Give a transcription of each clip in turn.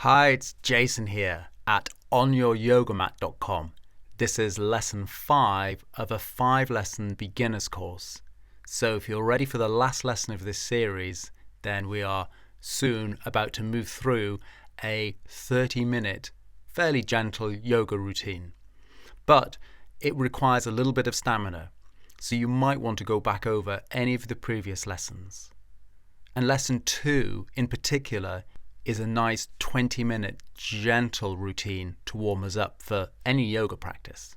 Hi, it's Jason here at onyouryogamat.com. This is lesson 5 of a 5-lesson beginner's course. So if you're ready for the last lesson of this series, then we are soon about to move through a 30-minute, fairly gentle yoga routine. But it requires a little bit of stamina, so you might want to go back over any of the previous lessons. And lesson 2 in particular is a nice 20-minute gentle routine to warm us up for any yoga practice.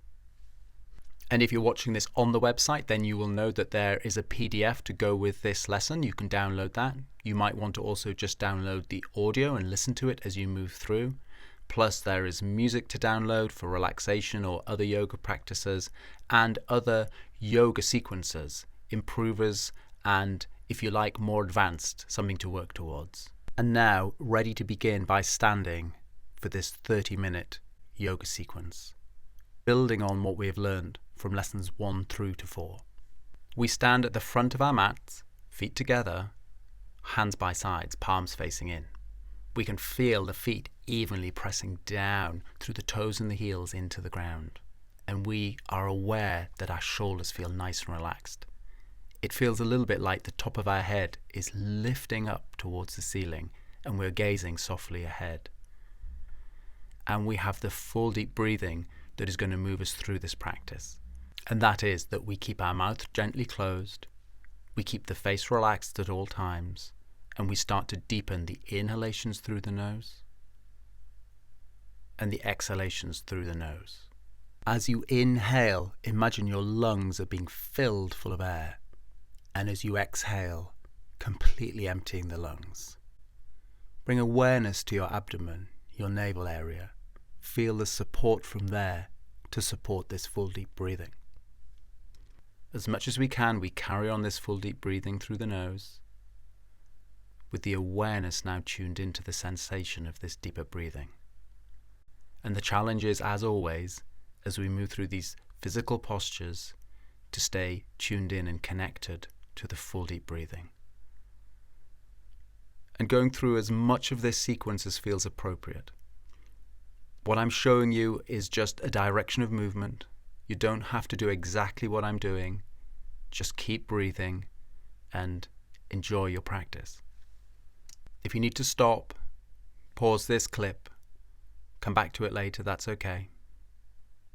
And if you're watching this on the website, then you will know that there is a PDF to go with this lesson. You can download that. You might want to also just download the audio and listen to it as you move through. Plus there is music to download for relaxation or other yoga practices and other yoga sequences, improvers, and if you like, more advanced, something to work towards. And now, ready to begin by standing for this 30-minute yoga sequence, building on what we have learned from lessons 1 through to 4. We stand at the front of our mats, feet together, hands by sides, palms facing in. We can feel the feet evenly pressing down through the toes and the heels into the ground. And we are aware that our shoulders feel nice and relaxed. It feels a little bit like the top of our head is lifting up towards the ceiling and we're gazing softly ahead. And we have the full deep breathing that is going to move us through this practice. And that is that we keep our mouth gently closed, we keep the face relaxed at all times, and we start to deepen the inhalations through the nose and the exhalations through the nose. As you inhale, imagine your lungs are being filled full of air. And as you exhale, completely emptying the lungs. Bring awareness to your abdomen, your navel area. Feel the support from there to support this full deep breathing. As much as we can, we carry on this full deep breathing through the nose, with the awareness now tuned into the sensation of this deeper breathing. And the challenge is, as always, as we move through these physical postures, to stay tuned in and connected to the full deep breathing. And going through as much of this sequence as feels appropriate. What I'm showing you is just a direction of movement. You don't have to do exactly what I'm doing. Just keep breathing and enjoy your practice. If you need to stop, pause this clip, come back to it later, that's okay.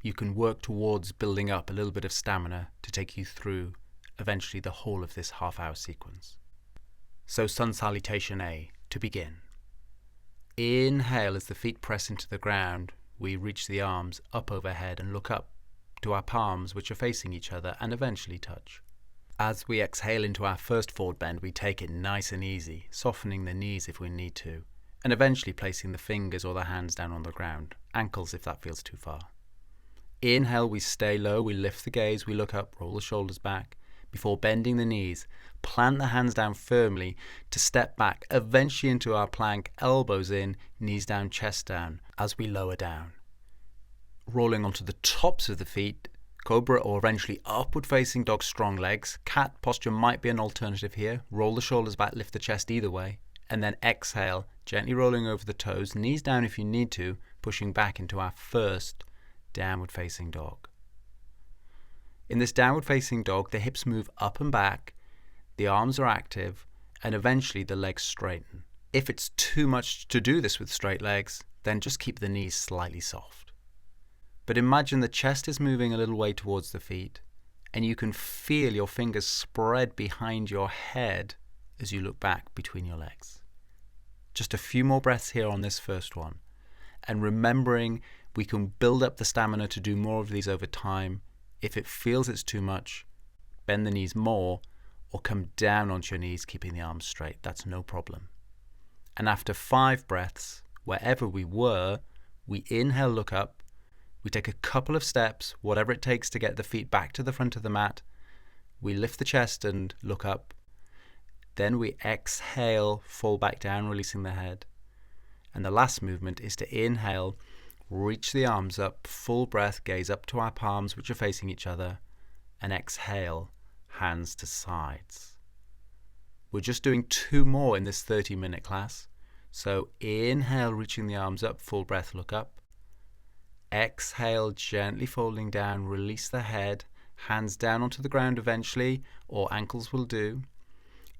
You can work towards building up a little bit of stamina to take you through eventually the whole of this half-hour sequence. So Sun Salutation A, to begin. Inhale as the feet press into the ground. We reach the arms up overhead and look up to our palms, which are facing each other, and eventually touch. As we exhale into our first forward bend, we take it nice and easy, softening the knees if we need to, and eventually placing the fingers or the hands down on the ground, ankles if that feels too far. Inhale, we stay low, we lift the gaze, we look up, roll the shoulders back, before bending the knees, plant the hands down firmly to step back, eventually into our plank, elbows in, knees down, chest down, as we lower down. Rolling onto the tops of the feet, cobra or eventually upward facing dog, strong legs. Cat posture might be an alternative here. Roll the shoulders back, lift the chest either way. And then exhale, gently rolling over the toes, knees down if you need to, pushing back into our first downward facing dog. In this downward facing dog, the hips move up and back, the arms are active, and eventually the legs straighten. If it's too much to do this with straight legs, then just keep the knees slightly soft. But imagine the chest is moving a little way towards the feet, and you can feel your fingers spread behind your head as you look back between your legs. Just a few more breaths here on this first one, and remembering we can build up the stamina to do more of these over time. If it feels it's too much, bend the knees more or come down onto your knees, keeping the arms straight. That's no problem. And after 5 breaths, wherever we were, we inhale, look up. We take a couple of steps, whatever it takes to get the feet back to the front of the mat. We lift the chest and look up. Then we exhale, fall back down, releasing the head. And the last movement is to inhale, reach the arms up, full breath, gaze up to our palms which are facing each other, and exhale, hands to sides. We're just doing 2 more in this 30-minute class, So inhale, reaching the arms up, full breath, look up. Exhale, gently folding down, release the head, hands down onto the ground eventually, or ankles will do.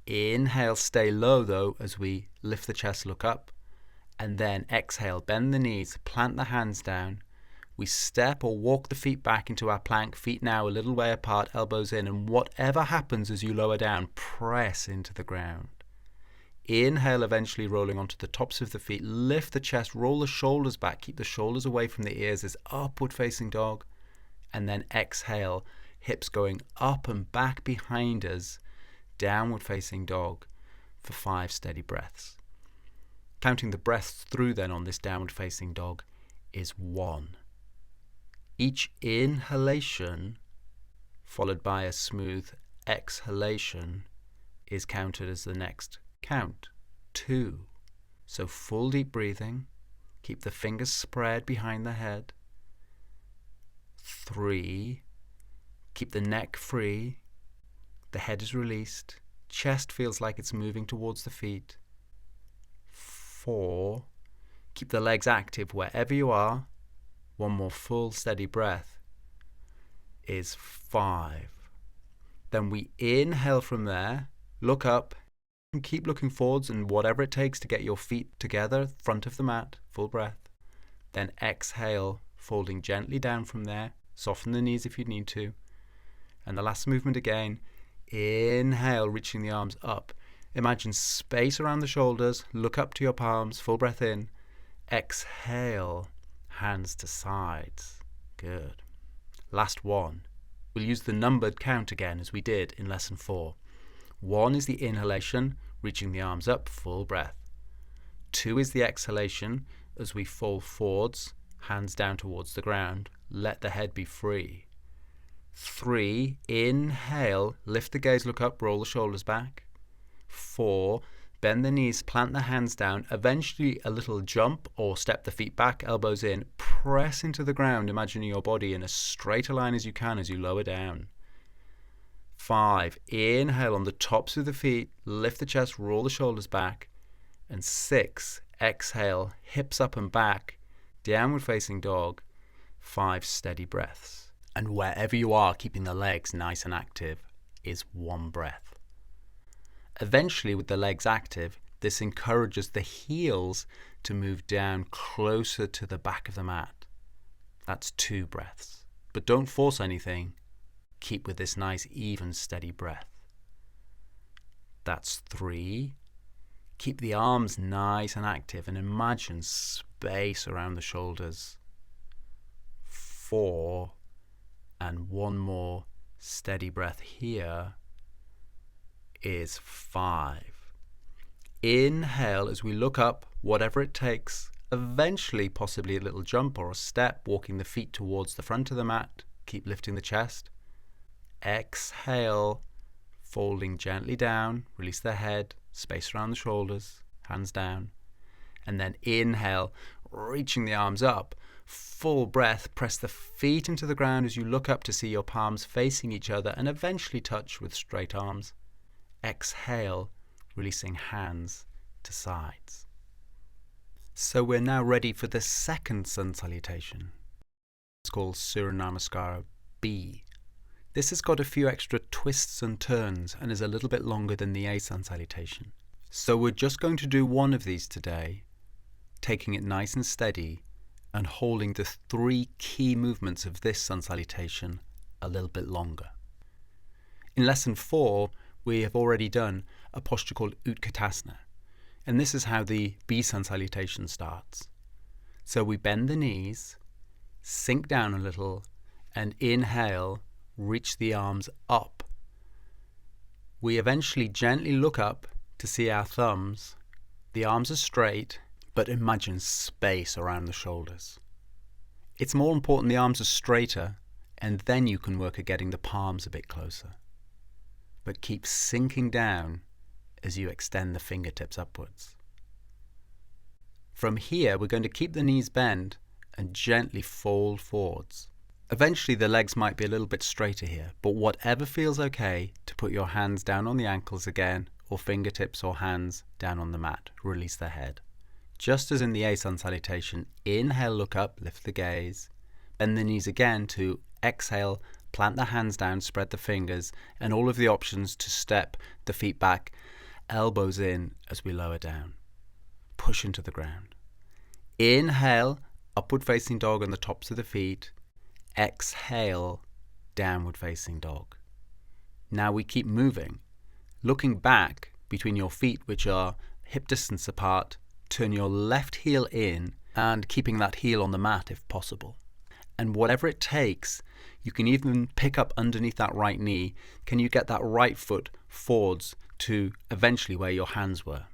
Inhale, stay low though as we lift the chest, look up. And then exhale, bend the knees, plant the hands down. We step or walk the feet back into our plank, feet now a little way apart, elbows in, and whatever happens as you lower down, press into the ground. Inhale, eventually rolling onto the tops of the feet, lift the chest, roll the shoulders back, keep the shoulders away from the ears as upward facing dog. And then exhale, hips going up and back behind us, downward facing dog for 5 steady breaths. Counting the breaths through then on this downward facing dog is 1. Each inhalation followed by a smooth exhalation is counted as the next count, 2. So full deep breathing, keep the fingers spread behind the head. 3, keep the neck free, the head is released, chest feels like it's moving towards the feet. 4, keep the legs active wherever you are. 1 more full steady breath is 5. Then we inhale from there, look up, and keep looking forwards and whatever it takes to get your feet together, front of the mat, full breath. Then exhale, folding gently down from there, soften the knees if you need to. And the last movement again, inhale, reaching the arms up. Imagine space around the shoulders, look up to your palms, full breath in. Exhale, hands to sides. Good. Last one. We'll use the numbered count again as we did in lesson 4. 1 is the inhalation, reaching the arms up, full breath. 2 is the exhalation as we fall forwards, hands down towards the ground. Let the head be free. 3, inhale, lift the gaze, look up, roll the shoulders back. 4, bend the knees, plant the hands down, eventually a little jump or step the feet back, elbows in, press into the ground, imagining your body in as straight a line as you can as you lower down. 5, inhale on the tops of the feet, lift the chest, roll the shoulders back. And 6, exhale, hips up and back, downward facing dog, 5 steady breaths. And wherever you are, keeping the legs nice and active is 1 breath. Eventually, with the legs active, this encourages the heels to move down closer to the back of the mat. That's 2 breaths. But don't force anything. Keep with this nice, even, steady breath. That's 3. Keep the arms nice and active and imagine space around the shoulders. 4. And 1 more steady breath here is 5. Inhale as we look up, whatever it takes, eventually possibly a little jump or a step, walking the feet towards the front of the mat. Keep lifting the chest. Exhale, folding gently down, release the head, space around the shoulders, hands down. And then inhale, reaching the arms up, full breath, press the feet into the ground as you look up to see your palms facing each other and eventually touch with straight arms. Exhale, releasing hands to sides. So we're now ready for the second sun salutation. It's called Surya Namaskara B. This has got a few extra twists and turns and is a little bit longer than the A sun salutation. So we're just going to do one of these today, taking it nice and steady and holding the 3 key movements of this sun salutation a little bit longer. In lesson 4, we have already done a posture called Utkatasana, and this is how the B sun salutation starts. So we bend the knees, sink down a little, and inhale, reach the arms up. We eventually gently look up to see our thumbs. The arms are straight, but imagine space around the shoulders. It's more important the arms are straighter, and then you can work at getting the palms a bit closer. But keep sinking down as you extend the fingertips upwards. From here, we're going to keep the knees bent and gently fold forwards. Eventually the legs might be a little bit straighter here, but whatever feels okay to put your hands down on the ankles again, or fingertips or hands down on the mat. Release the head. Just as in the A sun salutation, inhale, look up, lift the gaze. Bend the knees again to exhale, plant the hands down, spread the fingers, and all of the options to step the feet back, elbows in as we lower down. Push into the ground. Inhale, upward facing dog on the tops of the feet. Exhale, downward facing dog. Now we keep moving. Looking back between your feet, which are hip distance apart, turn your left heel in and keeping that heel on the mat if possible. And whatever it takes, you can even pick up underneath that right knee. Can you get that right foot forwards to eventually where your hands were?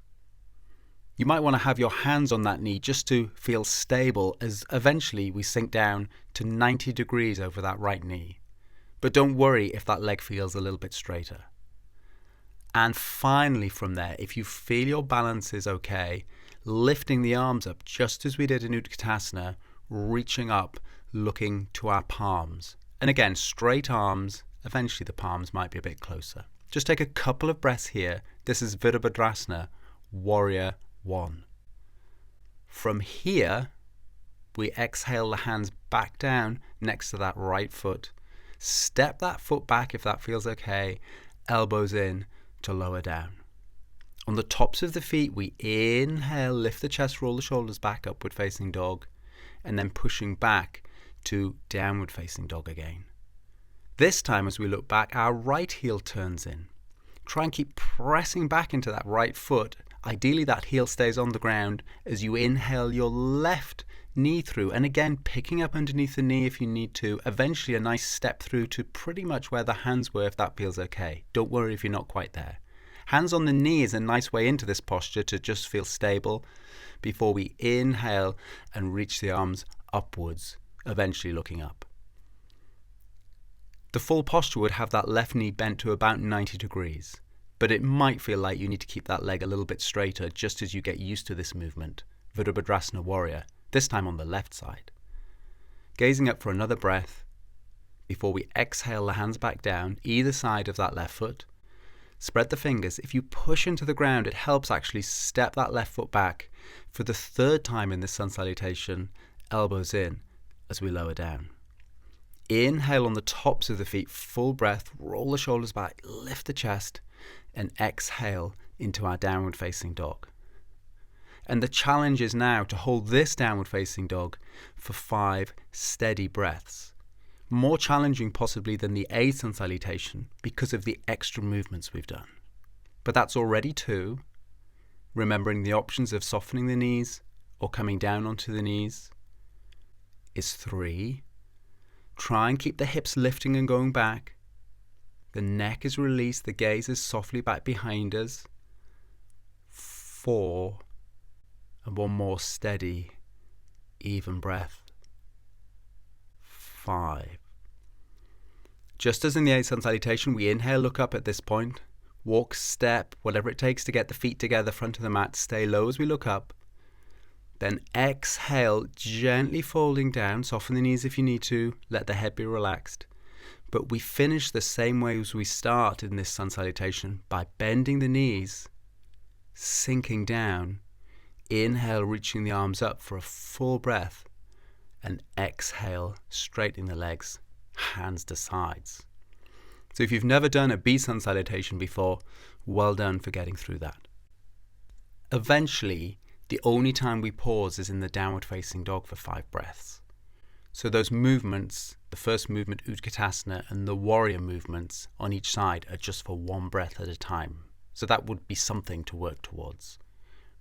You might want to have your hands on that knee just to feel stable as eventually we sink down to 90 degrees over that right knee. But don't worry if that leg feels a little bit straighter. And finally from there, if you feel your balance is okay, lifting the arms up just as we did in Utkatasana, reaching up, looking to our palms. And again, straight arms, eventually the palms might be a bit closer. Just take a couple of breaths here. This is Virabhadrasana, Warrior 1. From here, we exhale the hands back down next to that right foot. Step that foot back if that feels okay. Elbows in to lower down. On the tops of the feet, we inhale, lift the chest, roll the shoulders back, upward facing dog, and then pushing back to downward facing dog again. This time as we look back, our right heel turns in. Try and keep pressing back into that right foot. Ideally that heel stays on the ground as you inhale your left knee through, and again picking up underneath the knee if you need to. Eventually a nice step through to pretty much where the hands were if that feels okay. Don't worry if you're not quite there. Hands on the knee is a nice way into this posture to just feel stable before we inhale and reach the arms upwards, eventually looking up. The full posture would have that left knee bent to about 90 degrees, but it might feel like you need to keep that leg a little bit straighter just as you get used to this movement. Virabhadrasana Warrior, this time on the left side. Gazing up for another breath before we exhale the hands back down, either side of that left foot. Spread the fingers. If you push into the ground, it helps actually step that left foot back. For the third time in this sun salutation, elbows in as we lower down. Inhale on the tops of the feet, full breath, roll the shoulders back, lift the chest, and exhale into our downward facing dog. And the challenge is now to hold this downward facing dog for 5 steady breaths. More challenging possibly than the A sun salutation because of the extra movements we've done. But that's already 2. Remembering the options of softening the knees or coming down onto the knees is 3. Try and keep the hips lifting and going back. The neck is released, the gaze is softly back behind us. 4. And one more steady, even breath. 5. Just as in the A sun salutation, we inhale, look up at this point. Walk, step, whatever it takes to get the feet together, front of the mat. Stay low as we look up. Then exhale, gently folding down. Soften the knees if you need to. Let the head be relaxed. But we finish the same way as we start in this sun salutation by bending the knees, sinking down. Inhale, reaching the arms up for a full breath. And exhale, straightening the legs, hands to sides. So if you've never done a B sun salutation before, well done for getting through that. Eventually, the only time we pause is in the downward facing dog for 5 breaths. So those movements, the first movement, Utkatasana, and the warrior movements on each side are just for 1 breath at a time. So that would be something to work towards.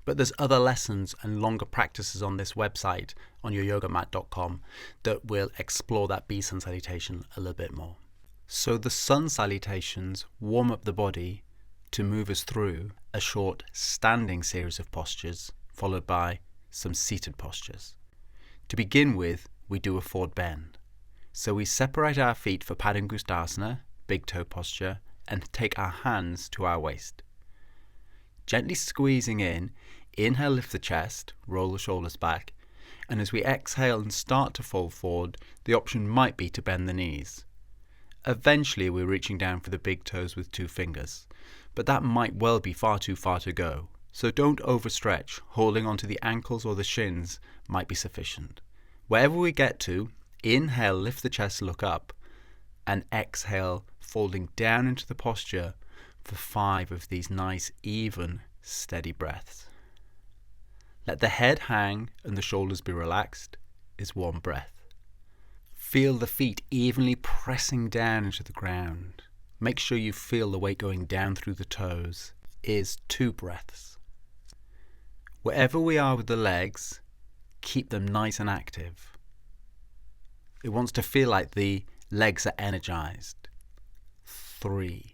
But there's other lessons and longer practices on this website, on youryogamat.com, that will explore that B sun salutation a little bit more. So the sun salutations warm up the body to move us through a short standing series of postures, followed by some seated postures. To begin with, we do a forward bend. So we separate our feet for Padangusthasana, big toe posture, and take our hands to our waist. Gently squeezing in, inhale, lift the chest, roll the shoulders back, and as we exhale and start to fold forward, the option might be to bend the knees. Eventually we're reaching down for the big toes with 2 fingers, but that might well be far too far to go. So don't overstretch. Holding onto the ankles or the shins might be sufficient. Wherever we get to, inhale, lift the chest, look up, and exhale, folding down into the posture for 5 of these nice, even, steady breaths. Let the head hang and the shoulders be relaxed is 1 breath. Feel the feet evenly pressing down into the ground. Make sure you feel the weight going down through the toes is 2 breaths. Wherever we are with the legs, keep them nice and active. It wants to feel like the legs are energized. 3.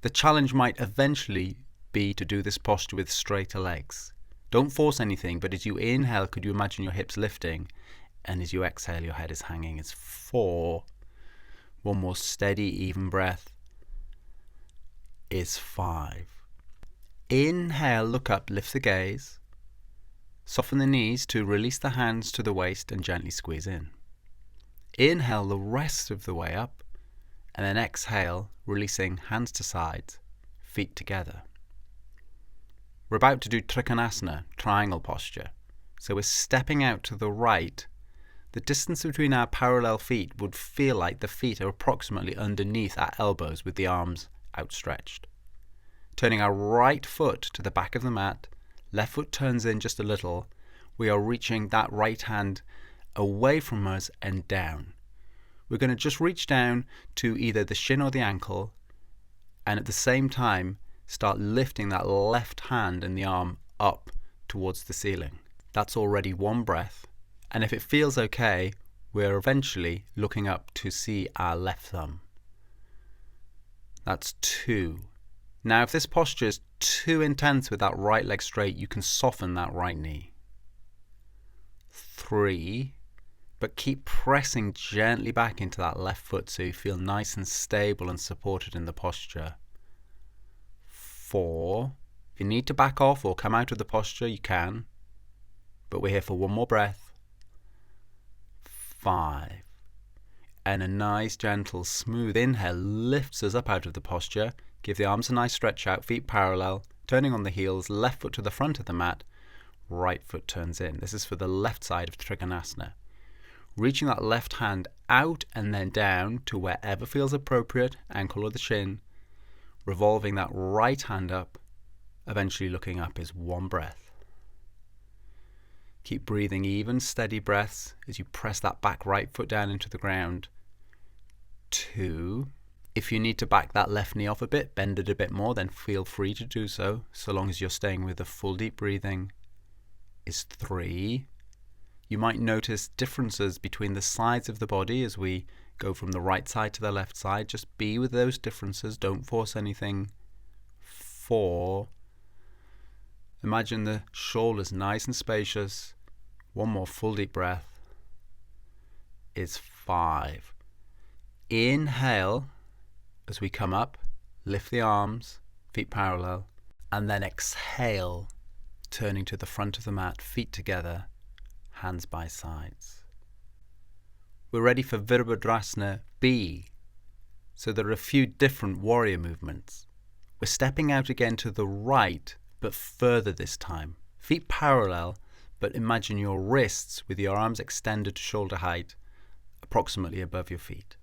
The challenge might eventually be to do this posture with straighter legs. Don't force anything, but as you inhale, could you imagine your hips lifting? And as you exhale, your head is hanging. It's 4. 1 more steady, even breath is 5. Inhale, look up, lift the gaze. Soften the knees to release the hands to the waist and gently squeeze in. Inhale the rest of the way up, and then exhale, releasing hands to sides, feet together. We're about to do Trikonasana, triangle posture. So we're stepping out to the right. The distance between our parallel feet would feel like the feet are approximately underneath our elbows with the arms outstretched. Turning our right foot to the back of the mat, left foot turns in just a little. We are reaching that right hand away from us and down. We're going to just reach down to either the shin or the ankle, and at the same time start lifting that left hand and the arm up towards the ceiling. That's already 1 breath, and if it feels okay, we're eventually looking up to see our left thumb. That's 2. Now if this posture is too intense with that right leg straight, you can soften that right knee. 3. But keep pressing gently back into that left foot so you feel nice and stable and supported in the posture. 4. If you need to back off or come out of the posture, you can. But we're here for 1 more breath. 5. And a nice, gentle, smooth inhale lifts us up out of the posture. Give the arms a nice stretch out, feet parallel, turning on the heels, left foot to the front of the mat, right foot turns in. This is for the left side of Trikonasana. Reaching that left hand out and then down to wherever feels appropriate, ankle or the shin. Revolving that right hand up, eventually looking up is 1 breath. Keep breathing even, steady breaths as you press that back right foot down into the ground. 2. If you need to back that left knee off a bit, bend it a bit more, then feel free to do so long as you're staying with a full deep breathing, is 3. You might notice differences between the sides of the body as we go from the right side to the left side. Just be with those differences. Don't force anything. 4. Imagine the shoulders nice and spacious. 1 more full deep breath is 5. Inhale as we come up. Lift the arms, feet parallel. And then exhale, turning to the front of the mat, feet together, hands by sides. We're ready for Virabhadrasana B. So there are a few different warrior movements. We're stepping out again to the right, but further this time. Feet parallel, but imagine your wrists with your arms extended to shoulder height, approximately above your feet.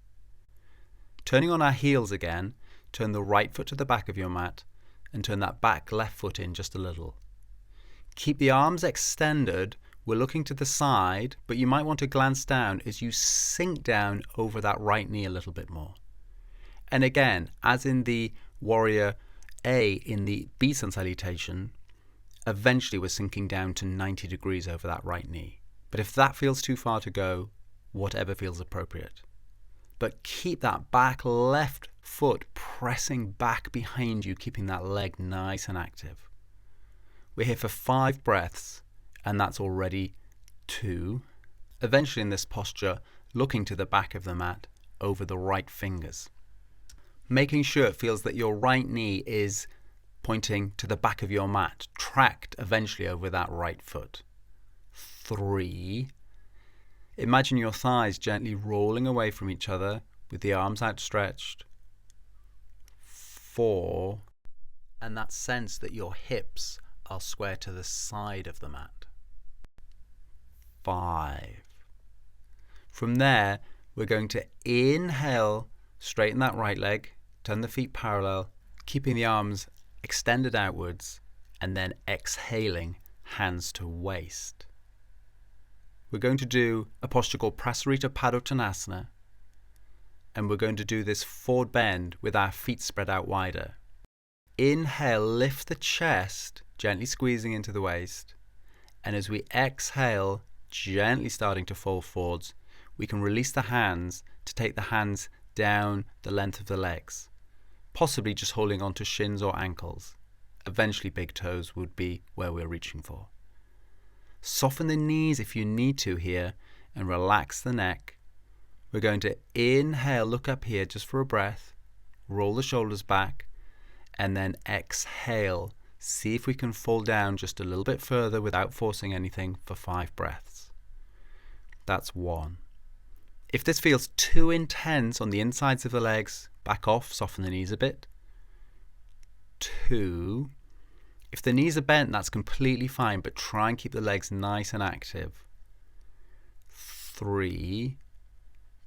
Turning on our heels again, turn the right foot to the back of your mat and turn that back left foot in just a little. Keep the arms extended. We're looking to the side, but you might want to glance down as you sink down over that right knee a little bit more. And again, as in the Warrior A in the B sun salutation, eventually we're sinking down to 90 degrees over that right knee. But if that feels too far to go, whatever feels appropriate. But keep that back left foot pressing back behind you, keeping that leg nice and active. We're here for 5 breaths, and that's already 2. Eventually in this posture, looking to the back of the mat over the right fingers. Making sure it feels that your right knee is pointing to the back of your mat, tracked eventually over that right foot. 3. Imagine your thighs gently rolling away from each other with the arms outstretched. 4. And that sense that your hips I'll square to the side of the mat. 5. From there, we're going to inhale, straighten that right leg, turn the feet parallel, keeping the arms extended outwards, and then exhaling, hands to waist. We're going to do a posture called Prasarita Padottanasana, and we're going to do this forward bend with our feet spread out wider. Inhale, lift the chest, gently squeezing into the waist, and as we exhale, gently starting to fold forwards, we can release the hands to take the hands down the length of the legs, possibly just holding on to shins or ankles. Eventually big toes would be where we're reaching for. Soften the knees if you need to here and relax the neck. We're going to inhale, look up here just for a breath, roll the shoulders back, and then exhale. See if we can fall down just a little bit further without forcing anything for 5 breaths. That's 1. If this feels too intense on the insides of the legs, back off, soften the knees a bit. 2. If the knees are bent, that's completely fine, but try and keep the legs nice and active. 3.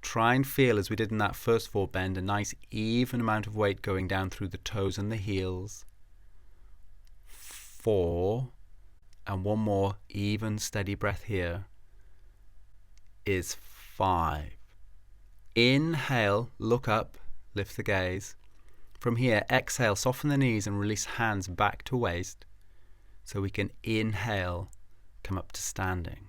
Try and feel, as we did in that first forward bend, a nice even amount of weight going down through the toes and the heels. 4. And one more even steady breath here is 5. Inhale, look up, lift the gaze. From here, exhale, soften the knees and release hands back to waist so we can inhale, come up to standing.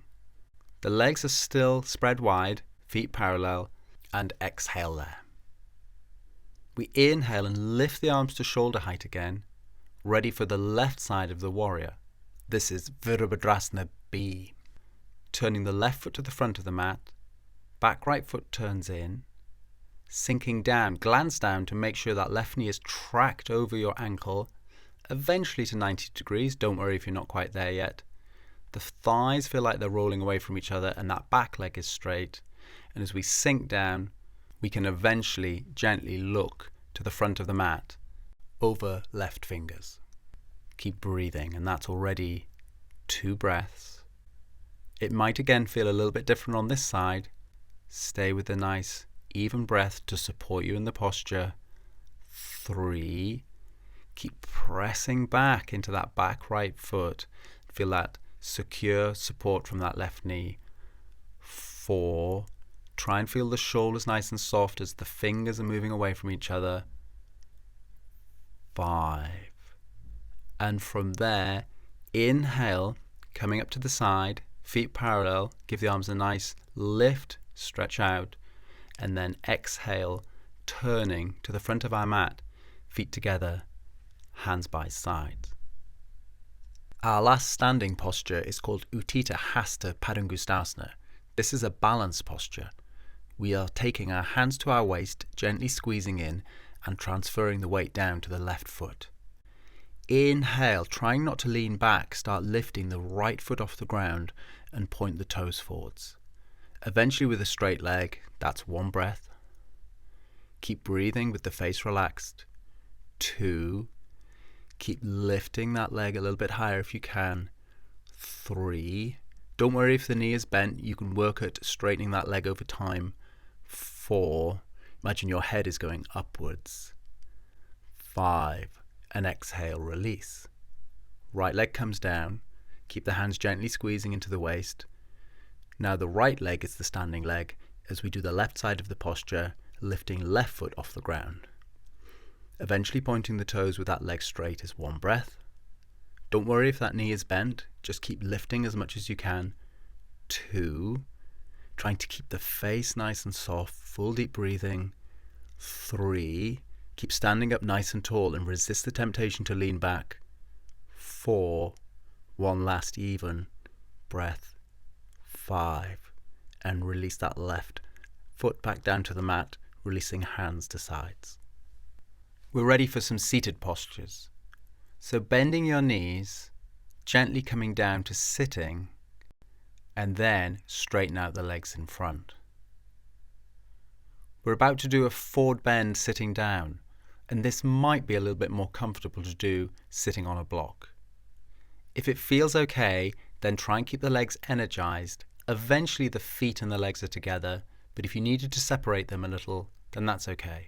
The legs are still spread wide, feet parallel, and exhale there. We inhale and lift the arms to shoulder height again, ready for the left side of the warrior. This is Virabhadrasana B. Turning the left foot to the front of the mat, back right foot turns in, sinking down, glance down to make sure that left knee is tracked over your ankle, eventually to 90 degrees. Don't worry if you're not quite there yet. The thighs feel like they're rolling away from each other and that back leg is straight. And as we sink down, we can eventually gently look to the front of the mat over left fingers. Keep breathing, and that's already 2 breaths. It might again feel a little bit different on this side. Stay with the nice even breath to support you in the posture. 3. Keep pressing back into that back right foot. Feel that secure support from that left knee. 4. Try and feel the shoulders nice and soft as the fingers are moving away from each other. 5. And from there, inhale, coming up to the side, feet parallel, give the arms a nice lift, stretch out, and then exhale, turning to the front of our mat, feet together, hands by sides. Our last standing posture is called Utthita Hasta Padangusthasana. This is a balance posture. We are taking our hands to our waist, gently squeezing in and transferring the weight down to the left foot. Inhale, trying not to lean back, start lifting the right foot off the ground and point the toes forwards. Eventually with a straight leg, that's 1 breath. Keep breathing with the face relaxed. 2. Keep lifting that leg a little bit higher if you can. 3. Don't worry if the knee is bent, you can work at straightening that leg over time. 4. Imagine your head is going upwards. 5. And exhale, release. Right leg comes down. Keep the hands gently squeezing into the waist. Now the right leg is the standing leg as we do the left side of the posture, lifting left foot off the ground. Eventually pointing the toes with that leg straight is 1 breath. Don't worry if that knee is bent, just keep lifting as much as you can. 2. Trying to keep the face nice and soft, full deep breathing. 3. Keep standing up nice and tall and resist the temptation to lean back. 4. One last even breath. 5. And release that left foot back down to the mat, releasing hands to sides. We're ready for some seated postures. So bending your knees, gently coming down to sitting, and then straighten out the legs in front. We're about to do a forward bend sitting down, and this might be a little bit more comfortable to do sitting on a block. If it feels okay, then try and keep the legs energized. Eventually the feet and the legs are together, but if you needed to separate them a little, then that's okay.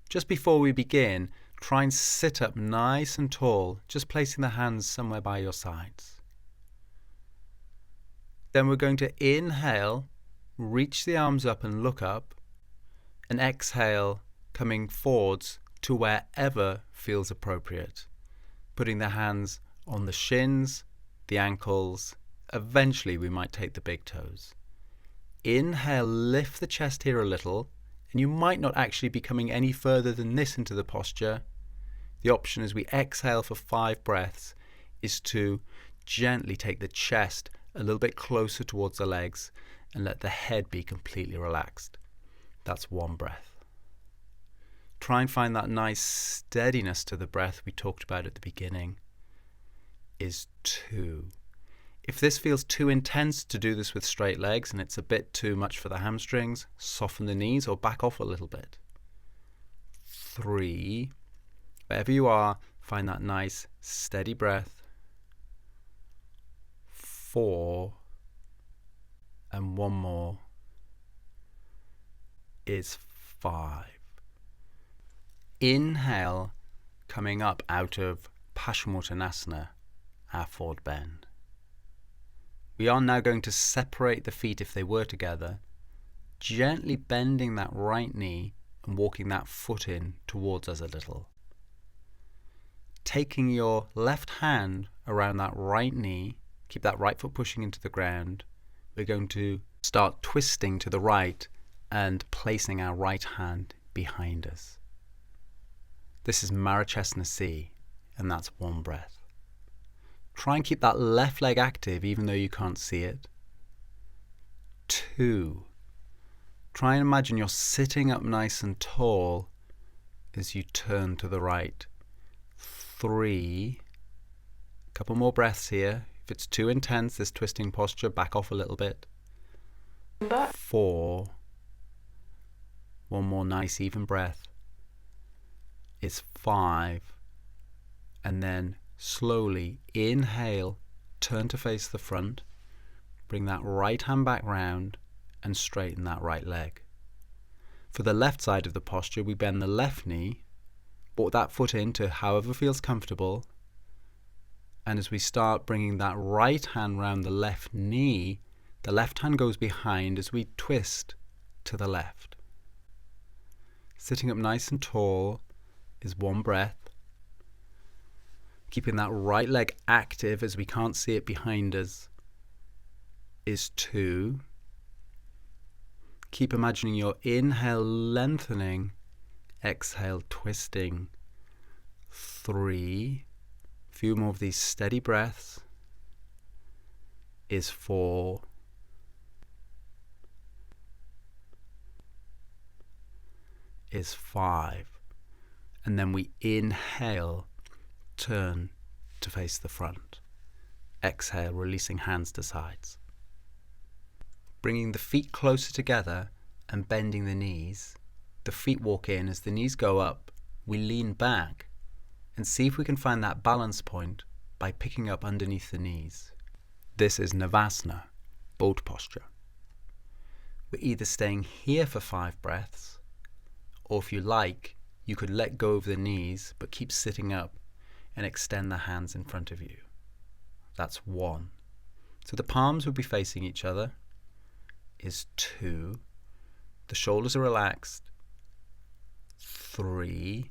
Just before we begin, try and sit up nice and tall, just placing the hands somewhere by your sides. Then we're going to inhale, reach the arms up and look up, and exhale, coming forwards to wherever feels appropriate, putting the hands on the shins, the ankles. Eventually we might take the big toes. Inhale, lift the chest here a little, and you might not actually be coming any further than this into the posture. The option as we exhale for 5 breaths is to gently take the chest a little bit closer towards the legs and let the head be completely relaxed. That's 1 breath. Try and find that nice steadiness to the breath we talked about at the beginning. Is 2. If this feels too intense to do this with straight legs and it's a bit too much for the hamstrings, soften the knees or back off a little bit. 3. Wherever you are, find that nice steady breath. 4. And 1 more is 5. Inhale, coming up out of Paschimottanasana, our forward bend. We are now going to separate the feet if they were together, gently bending that right knee and walking that foot in towards us a little. Taking your left hand around that right knee, keep that right foot pushing into the ground. We're going to start twisting to the right and placing our right hand behind us. This is Marichyasana, and that's 1 breath. Try and keep that left leg active even though you can't see it. 2. Try and imagine you're sitting up nice and tall as you turn to the right. 3. A couple more breaths here. If it's too intense, this twisting posture, back off a little bit. 4. 1 more nice even breath. It's 5. And then slowly inhale, turn to face the front, bring that right hand back round and straighten that right leg. For the left side of the posture, we bend the left knee, walk that foot into however feels comfortable, and as we start bringing that right hand round the left knee, the left hand goes behind as we twist to the left. Sitting up nice and tall is 1 breath. Keeping that right leg active as we can't see it behind us is 2. Keep imagining your inhale lengthening, exhale twisting. 3. Few more of these steady breaths is 4. Is 5. And then we inhale, turn to face the front. Exhale, releasing hands to sides. Bringing the feet closer together and bending the knees. The feet walk in. As the knees go up, we lean back and see if we can find that balance point by picking up underneath the knees. This is Navasana, boat posture. We're either staying here for 5 breaths, or if you like, you could let go of the knees but keep sitting up and extend the hands in front of you. That's 1. So the palms will be facing each other. Is 2. The shoulders are relaxed. 3.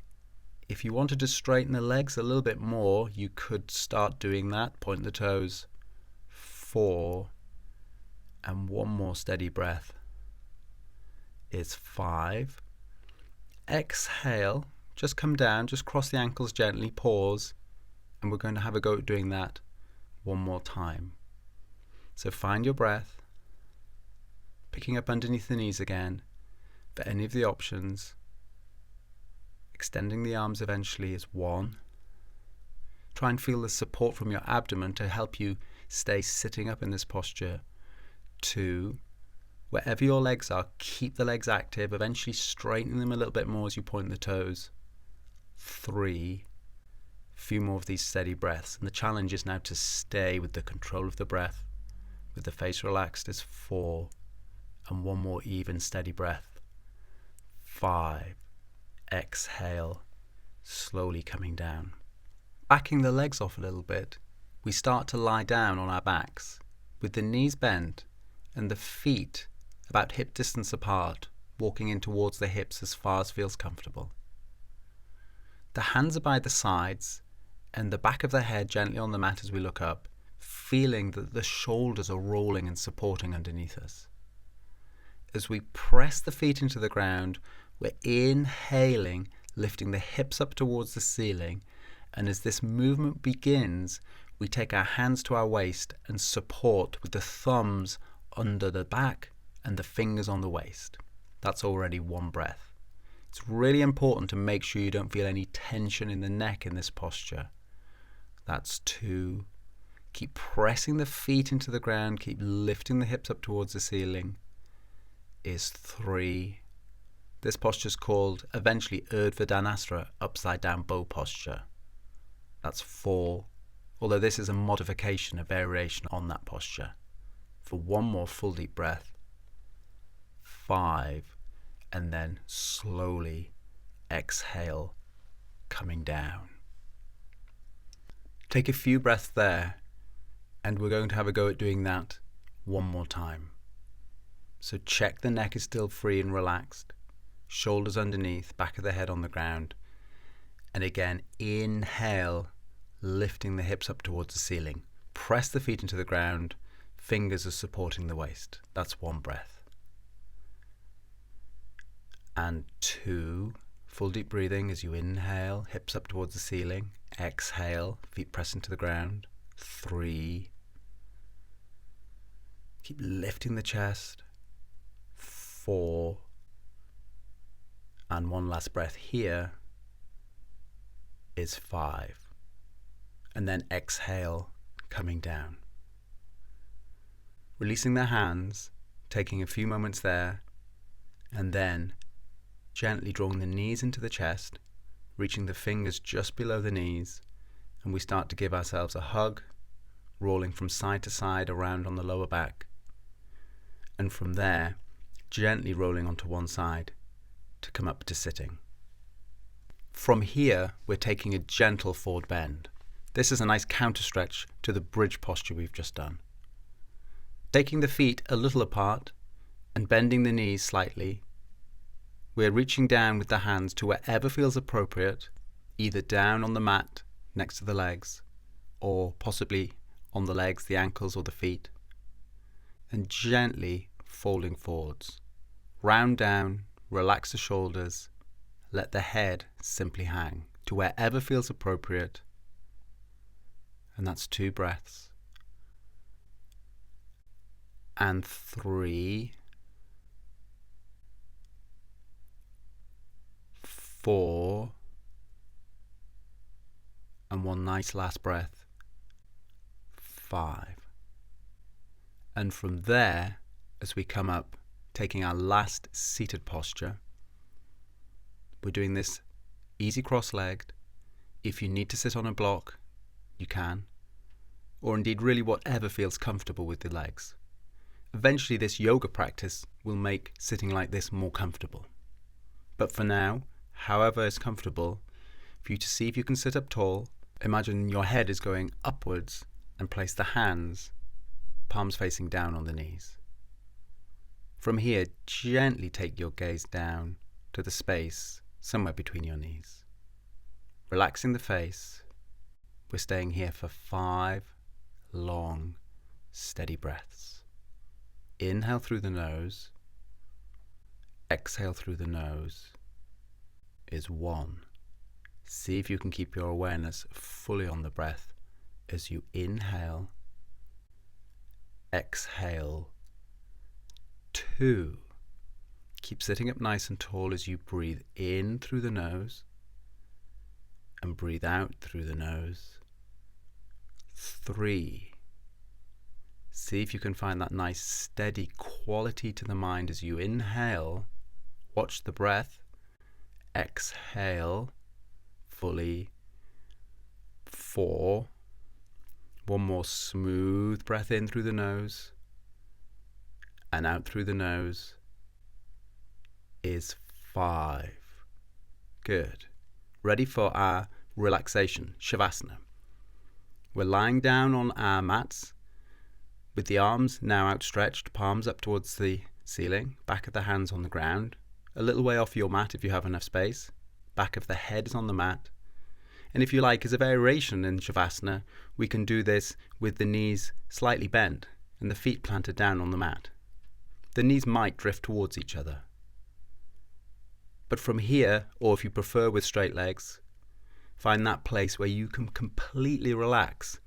If you wanted to straighten the legs a little bit more, you could start doing that. Point the toes. 4. And 1 more steady breath is 5. Exhale, just come down, just cross the ankles gently, pause, and we're going to have a go at doing that 1 more time. So find your breath, picking up underneath the knees again for any of the options. Extending the arms eventually is 1. Try and feel the support from your abdomen to help you stay sitting up in this posture. 2. Wherever your legs are, keep the legs active, eventually straightening them a little bit more as you point the toes. 3. A few more of these steady breaths. And the challenge is now to stay with the control of the breath, with the face relaxed, is 4. And one more even steady breath. 5. Exhale, slowly coming down. Backing the legs off a little bit, we start to lie down on our backs, with the knees bent and the feet about hip distance apart, walking in towards the hips as far as feels comfortable. The hands are by the sides and the back of the head gently on the mat as we look up, feeling that the shoulders are rolling and supporting underneath us. As we press the feet into the ground, we're inhaling, lifting the hips up towards the ceiling, and as this movement begins, we take our hands to our waist and support with the thumbs under the back and the fingers on the waist. That's already 1 breath. It's really important to make sure you don't feel any tension in the neck in this posture. That's 2. Keep pressing the feet into the ground, keep lifting the hips up towards the ceiling. Is 3. This posture is called eventually Urdhva Dhanasana, upside down bow posture. That's 4, although this is a modification, a variation on that posture. For 1 more full deep breath. 5, and then slowly exhale, coming down. Take a few breaths there, and we're going to have a go at doing that 1 more time. So check the neck is still free and relaxed, shoulders underneath, back of the head on the ground, and again inhale, lifting the hips up towards the ceiling. Press the feet into the ground, fingers are supporting the waist. That's 1 breath. And 2, full deep breathing as you inhale, hips up towards the ceiling. Exhale, feet press into the ground. 3, keep lifting the chest. 4, and 1 last breath here is 5. And then exhale, coming down. Releasing the hands, taking a few moments there, and then gently drawing the knees into the chest, reaching the fingers just below the knees, and we start to give ourselves a hug, rolling from side to side around on the lower back, and from there, gently rolling onto one side to come up to sitting. From here, we're taking a gentle forward bend. This is a nice counter stretch to the bridge posture we've just done. Taking the feet a little apart and bending the knees slightly, we're reaching down with the hands to wherever feels appropriate, either down on the mat next to the legs, or possibly on the legs, the ankles or the feet, and gently folding forwards. Round down, relax the shoulders, let the head simply hang to wherever feels appropriate. And that's 2 breaths. And 3, 4, and 1 nice last breath. 5. And from there, as we come up, taking our last seated posture, we're doing this easy cross-legged. If you need to sit on a block, you can, or indeed really whatever feels comfortable with the legs. Eventually this yoga practice will make sitting like this more comfortable. But for now, however is comfortable, for you to see if you can sit up tall, imagine your head is going upwards and place the hands, palms facing down on the knees. From here, gently take your gaze down to the space somewhere between your knees. Relaxing the face, we're staying here for 5 long, steady breaths. Inhale through the nose, exhale through the nose is 1. See if you can keep your awareness fully on the breath as you inhale, exhale. 2. Keep sitting up nice and tall as you breathe in through the nose and breathe out through the nose. 3. See if you can find that nice steady quality to the mind as you inhale. Watch the breath. Exhale fully 4. One more smooth breath in through the nose and out through the nose is 5. Good. Ready for our relaxation, Shavasana. We're lying down on our mats with the arms now outstretched, palms up towards the ceiling, back of the hands on the ground, a little way off your mat if you have enough space, back of the head is on the mat. And if you like, as a variation in Shavasana, we can do this with the knees slightly bent and the feet planted down on the mat. The knees might drift towards each other. But from here, or if you prefer with straight legs, find that place where you can completely relax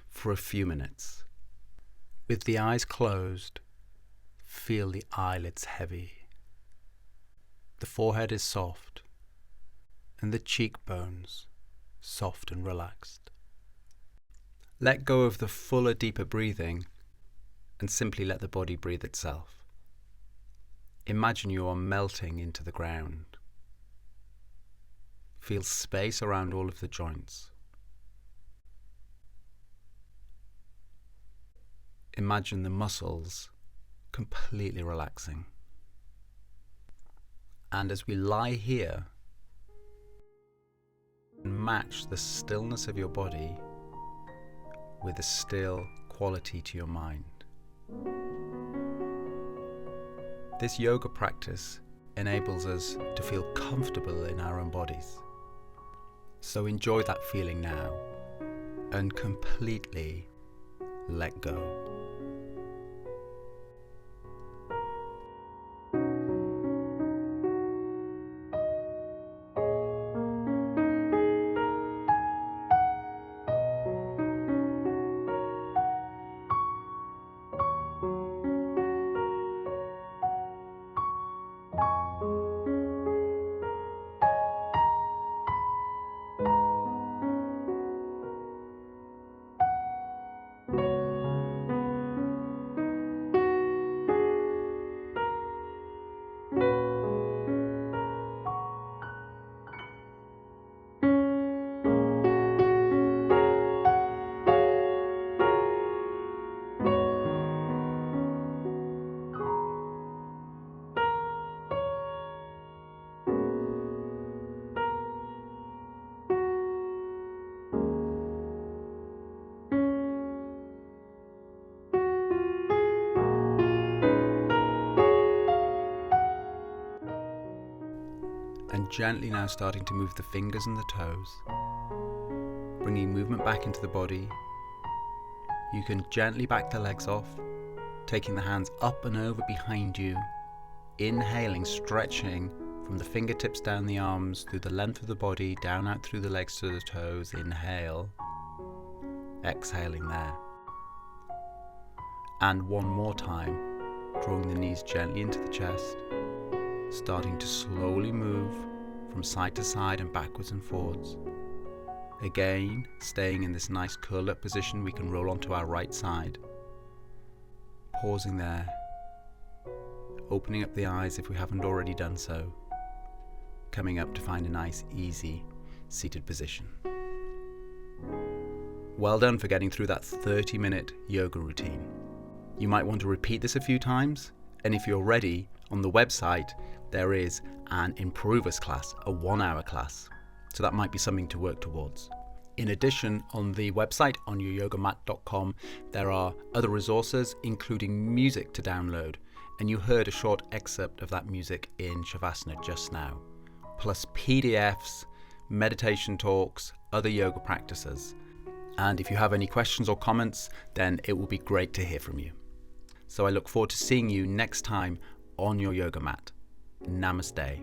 for a few minutes. With the eyes closed, feel the eyelids heavy. The forehead is soft, and the cheekbones soft and relaxed. Let go of the fuller, deeper breathing and simply let the body breathe itself. Imagine you are melting into the ground. Feel space around all of the joints. Imagine the muscles completely relaxing. And as we lie here, match the stillness of your body with a still quality to your mind. This yoga practice enables us to feel comfortable in our own bodies. So enjoy that feeling now and completely let go. And gently now starting to move the fingers and the toes, bringing movement back into the body. You can gently back the legs off, taking the hands up and over behind you, inhaling, stretching from the fingertips down the arms, through the length of the body, down out through the legs to the toes. Inhale, exhaling there. And one more time, drawing the knees gently into the chest, starting to slowly move from side to side and backwards and forwards. Again, staying in this nice curl up position, we can roll onto our right side. Pausing there, opening up the eyes if we haven't already done so, coming up to find a nice, easy, seated position. Well done for getting through that 30-minute yoga routine. You might want to repeat this a few times, and if you're ready, on the website there is an improvers class, a 1-hour class. So that might be something to work towards. In addition, on the website, on youryogamat.com, there are other resources, including music to download. And you heard a short excerpt of that music in Shavasana just now. Plus PDFs, meditation talks, other yoga practices. And if you have any questions or comments, then it will be great to hear from you. So I look forward to seeing you next time on your yoga mat. Namaste.